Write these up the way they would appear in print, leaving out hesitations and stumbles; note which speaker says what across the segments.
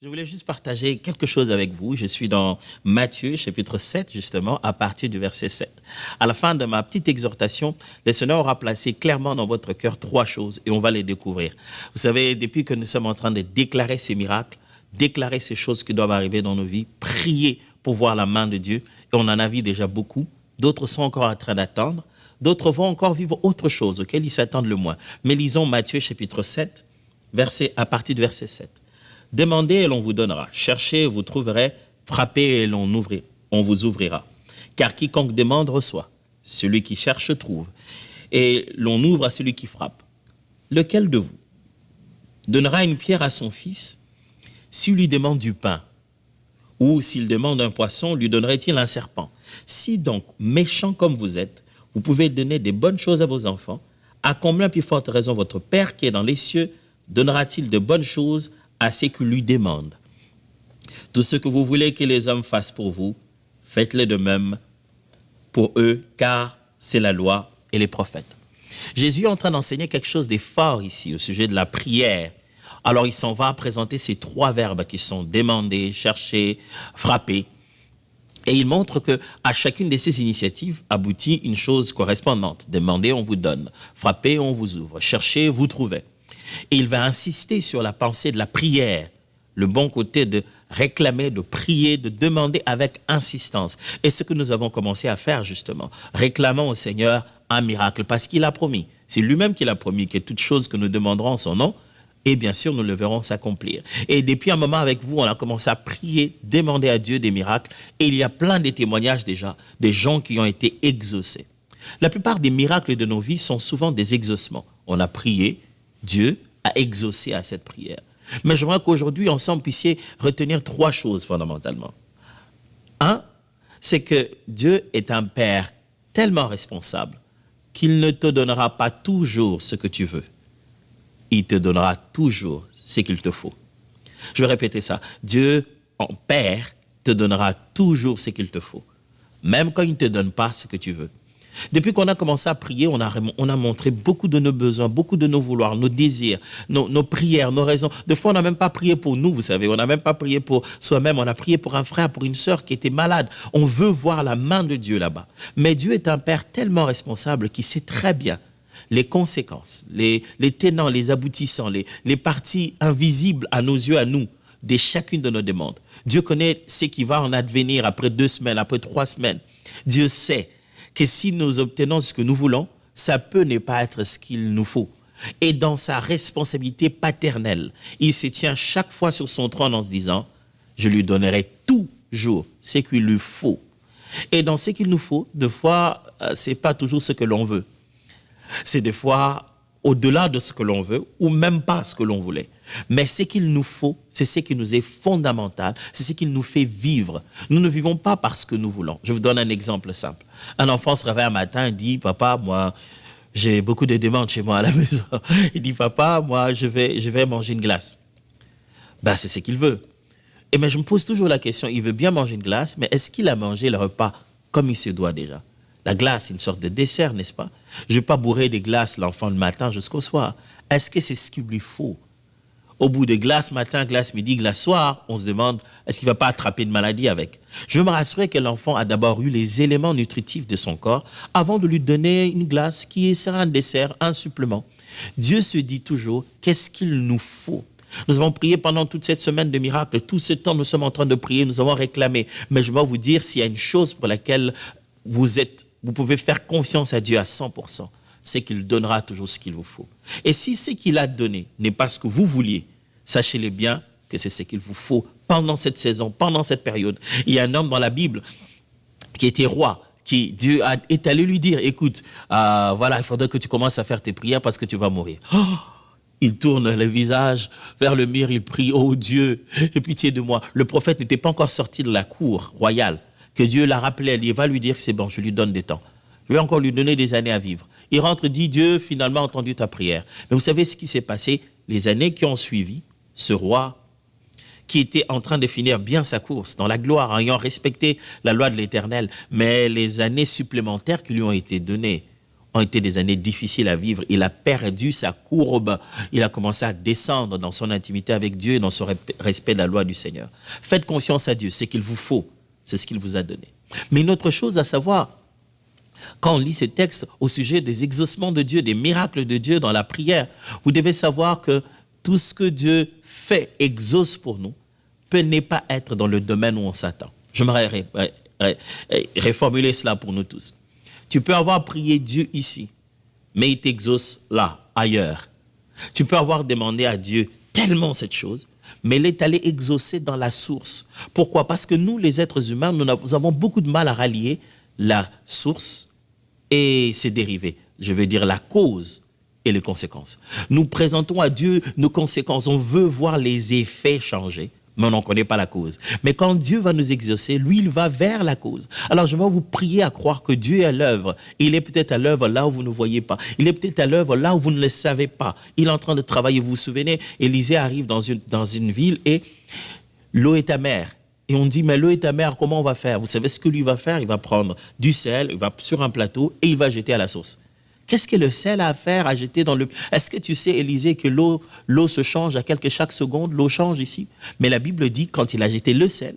Speaker 1: Je voulais juste partager quelque chose avec vous. Je suis dans Matthieu, chapitre 7, justement, à partir du verset 7. À la fin de ma petite exhortation, le Seigneur aura placé clairement dans votre cœur trois choses et on va les découvrir. Vous savez, depuis que nous sommes en train de déclarer ces miracles, déclarer ces choses qui doivent arriver dans nos vies, prier pour voir la main de Dieu, et on en a vu déjà beaucoup. D'autres sont encore en train d'attendre. D'autres vont encore vivre autre chose auquel ils s'attendent le moins. Mais lisons Matthieu, chapitre 7, à partir du verset 7. Demandez et l'on vous donnera. Cherchez et vous trouverez. Frappez et on vous ouvrira. Car quiconque demande reçoit. Celui qui cherche trouve. Et l'on ouvre à celui qui frappe. Lequel de vous donnera une pierre à son fils s'il lui demande du pain? Ou s'il demande un poisson, lui donnerait-il un serpent? Si donc, méchant comme vous êtes, vous pouvez donner des bonnes choses à vos enfants, à combien plus forte raison votre Père qui est dans les cieux donnera-t-il de bonnes choses à ceux qui lui demandent? Tout ce que vous voulez que les hommes fassent pour vous, faites-le de même pour eux, car c'est la loi et les prophètes. Jésus est en train d'enseigner quelque chose de fort ici au sujet de la prière. Alors il s'en va présenter ces trois verbes qui sont demander, chercher, frapper. Et il montre qu'à chacune de ces initiatives aboutit une chose correspondante. Demandez, on vous donne. Frappez, on vous ouvre. Cherchez, vous trouvez. Et il va insister sur la pensée de la prière, le bon côté de réclamer, de prier, de demander avec insistance. Et ce que nous avons commencé à faire justement, réclamons au Seigneur un miracle parce qu'il a promis. C'est lui-même qui l'a promis que toute chose que nous demanderons en son nom, et bien sûr nous le verrons s'accomplir. Et depuis un moment avec vous, on a commencé à prier, demander à Dieu des miracles. Et il y a plein de témoignages déjà, des gens qui ont été exaucés. La plupart des miracles de nos vies sont souvent des exaucements. On a prié, Dieu a exaucé à cette prière. Mais j'aimerais qu'aujourd'hui, ensemble, puissiez retenir trois choses fondamentalement. Un, c'est que Dieu est un Père tellement responsable qu'il ne te donnera pas toujours ce que tu veux. Il te donnera toujours ce qu'il te faut. Je vais répéter ça. Dieu, en Père, te donnera toujours ce qu'il te faut. Même quand il ne te donne pas ce que tu veux. Depuis qu'on a commencé à prier, on a montré beaucoup de nos besoins, beaucoup de nos vouloirs, nos désirs, nos prières, nos raisons. Des fois, on n'a même pas prié pour nous, vous savez. On n'a même pas prié pour soi-même. On a prié pour un frère, pour une sœur qui était malade. On veut voir la main de Dieu là-bas. Mais Dieu est un Père tellement responsable qu'il sait très bien les conséquences, les tenants, les aboutissants, les parties invisibles à nos yeux, à nous, de chacune de nos demandes. Dieu connaît ce qui va en advenir après 2 semaines, après 3 semaines. Dieu sait que si nous obtenons ce que nous voulons, ça peut ne pas être ce qu'il nous faut. Et dans sa responsabilité paternelle, il se tient chaque fois sur son trône en se disant, je lui donnerai toujours ce qu'il lui faut. Et dans ce qu'il nous faut, des fois, ce n'est pas toujours ce que l'on veut. C'est des fois au-delà de ce que l'on veut ou même pas ce que l'on voulait. Mais ce qu'il nous faut, c'est ce qui nous est fondamental, c'est ce qui nous fait vivre. Nous ne vivons pas parce que nous voulons. Je vous donne un exemple simple. Un enfant se réveille un matin et dit « Papa, moi, j'ai beaucoup de demandes chez moi à la maison. » Il dit « Papa, moi, je vais manger une glace. » Ben, c'est ce qu'il veut. Et mais je me pose toujours la question, il veut bien manger une glace, mais est-ce qu'il a mangé le repas comme il se doit déjà? La glace, c'est une sorte de dessert, n'est-ce pas? Je ne vais pas bourrer des glaces l'enfant le matin jusqu'au soir. Est-ce que c'est ce qu'il lui faut? Au bout de glace matin, glace midi, glace soir, on se demande, est-ce qu'il ne va pas attraper une maladie avec? Je veux me rassurer que l'enfant a d'abord eu les éléments nutritifs de son corps avant de lui donner une glace qui sera un dessert, un supplément. Dieu se dit toujours, qu'est-ce qu'il nous faut? Nous avons prié pendant toute cette semaine de miracles. Tout ce temps, nous sommes en train de prier, nous avons réclamé. Mais je vais vous dire, s'il y a une chose pour laquelle vous pouvez faire confiance à Dieu à 100%, c'est qu'il donnera toujours ce qu'il vous faut. Et si ce qu'il a donné n'est pas ce que vous vouliez, sachez-le bien que c'est ce qu'il vous faut pendant cette saison, pendant cette période. Il y a un homme dans la Bible qui était roi, qui Dieu est allé lui dire, écoute, voilà, il faudrait que tu commences à faire tes prières parce que tu vas mourir. Oh, il tourne le visage vers le mur, il prie, oh Dieu, aie pitié de moi. Le prophète n'était pas encore sorti de la cour royale, que Dieu l'a rappelé, il va lui dire que c'est bon, je lui donne des temps. Je vais encore lui donner des années à vivre. Il rentre, dit, Dieu, finalement, a entendu ta prière. Mais vous savez ce qui s'est passé? Les années qui ont suivi, ce roi qui était en train de finir bien sa course, dans la gloire, ayant respecté la loi de l'Éternel, mais les années supplémentaires qui lui ont été données ont été des années difficiles à vivre. Il a perdu sa courbe. Il a commencé à descendre dans son intimité avec Dieu et dans son respect de la loi du Seigneur. Faites confiance à Dieu. C'est qu'il vous faut. C'est ce qu'il vous a donné. Mais une autre chose à savoir, quand on lit ces textes au sujet des exaucements de Dieu, des miracles de Dieu dans la prière, vous devez savoir que tout ce que Dieu fait, exauce pour nous, peut ne pas être dans le domaine où on s'attend. J'aimerais reformuler cela pour nous tous. Tu peux avoir prié Dieu ici, mais il t'exauce là, ailleurs. Tu peux avoir demandé à Dieu tellement cette chose, mais il est allé exaucer dans la source. Pourquoi? Parce que nous, les êtres humains, nous avons beaucoup de mal à rallier la source et ses dérivés. Je veux dire la cause et les conséquences. Nous présentons à Dieu nos conséquences. On veut voir les effets changer, mais on n'en connaît pas la cause. Mais quand Dieu va nous exaucer, lui, il va vers la cause. Alors, je vais vous prier à croire que Dieu est à l'œuvre. Il est peut-être à l'œuvre là où vous ne voyez pas. Il est peut-être à l'œuvre là où vous ne le savez pas. Il est en train de travailler. Vous vous souvenez, Élisée arrive dans une ville et l'eau est amère. Et on dit, mais l'eau est amère, comment on va faire? Vous savez ce que lui va faire? Il va prendre du sel, il va sur un plateau et il va jeter à la source. Qu'est-ce que le sel a à faire à jeter dans le... Est-ce que tu sais, Élisée, que l'eau se change à chaque seconde? L'eau change ici. Mais la Bible dit, quand il a jeté le sel,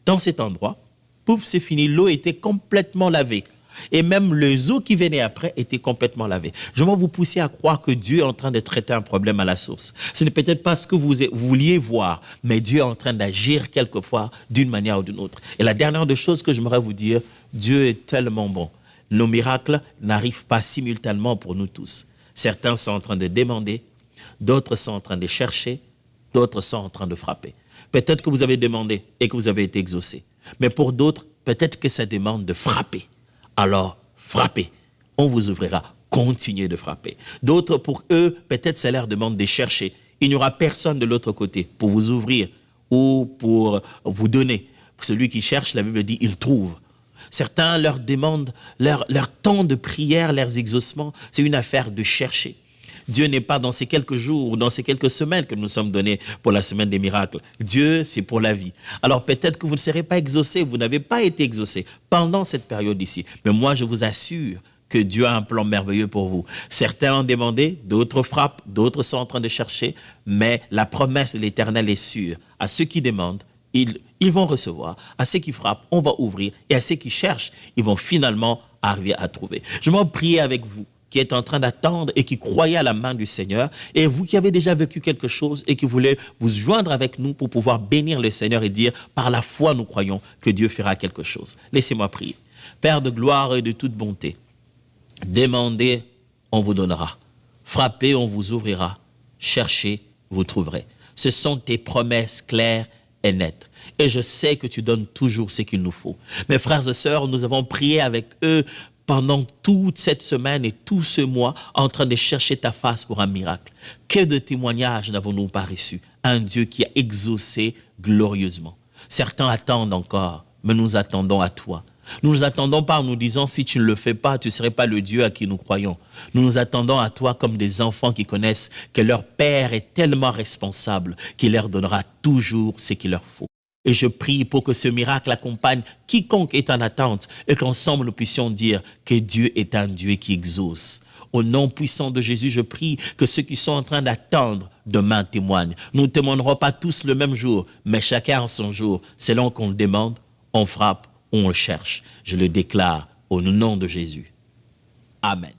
Speaker 1: dans cet endroit, pouf, c'est fini. L'eau était complètement lavée. Et même les eaux qui venaient après étaient complètement lavées. Je vais vous pousser à croire que Dieu est en train de traiter un problème à la source. Ce n'est peut-être pas ce que vous vouliez voir, mais Dieu est en train d'agir quelquefois d'une manière ou d'une autre. Et la dernière des choses que j'aimerais vous dire, Dieu est tellement bon. Nos miracles n'arrivent pas simultanément pour nous tous. Certains sont en train de demander, d'autres sont en train de chercher, d'autres sont en train de frapper. Peut-être que vous avez demandé et que vous avez été exaucé. Mais pour d'autres, peut-être que ça demande de frapper. Alors, frappez. On vous ouvrira. Continuez de frapper. D'autres, pour eux, peut-être ça leur demande de chercher. Il n'y aura personne de l'autre côté pour vous ouvrir ou pour vous donner. Celui qui cherche, la Bible dit, il trouve. Certains leur demandent, leur temps de prière, leurs exaucements, c'est une affaire de chercher. Dieu n'est pas dans ces quelques jours ou dans ces quelques semaines que nous sommes donnés pour la semaine des miracles. Dieu, c'est pour la vie. Alors peut-être que vous ne serez pas exaucé, vous n'avez pas été exaucé pendant cette période ici. Mais moi, je vous assure que Dieu a un plan merveilleux pour vous. Certains ont demandé, d'autres frappent, d'autres sont en train de chercher, mais la promesse de l'Éternel est sûre. À ceux qui demandent, ils vont recevoir. À ceux qui frappent, on va ouvrir. Et à ceux qui cherchent, ils vont finalement arriver à trouver. Je vais prier avec vous qui êtes en train d'attendre et qui croyez à la main du Seigneur. Et vous qui avez déjà vécu quelque chose et qui voulez vous joindre avec nous pour pouvoir bénir le Seigneur et dire, par la foi, nous croyons que Dieu fera quelque chose. Laissez-moi prier. Père de gloire et de toute bonté, demandez, on vous donnera. Frappez, on vous ouvrira. Cherchez, vous trouverez. Ce sont tes promesses claires et nette. Et je sais que tu donnes toujours ce qu'il nous faut. Mes frères et sœurs, nous avons prié avec eux pendant toute cette semaine et tout ce mois en train de chercher ta face pour un miracle. Que de témoignages n'avons-nous pas reçus? Un Dieu qui a exaucé glorieusement. Certains attendent encore, mais nous attendons à toi. Nous ne nous attendons pas en nous disant, si tu ne le fais pas, tu ne serais pas le Dieu à qui nous croyons. Nous nous attendons à toi comme des enfants qui connaissent que leur Père est tellement responsable qu'il leur donnera toujours ce qu'il leur faut. Et je prie pour que ce miracle accompagne quiconque est en attente et qu'ensemble nous puissions dire que Dieu est un Dieu qui exauce. Au nom puissant de Jésus, je prie que ceux qui sont en train d'attendre demain témoignent. Nous ne témoignerons pas tous le même jour, mais chacun en son jour. Selon qu'on le demande, on frappe, on le cherche. Je le déclare au nom de Jésus. Amen.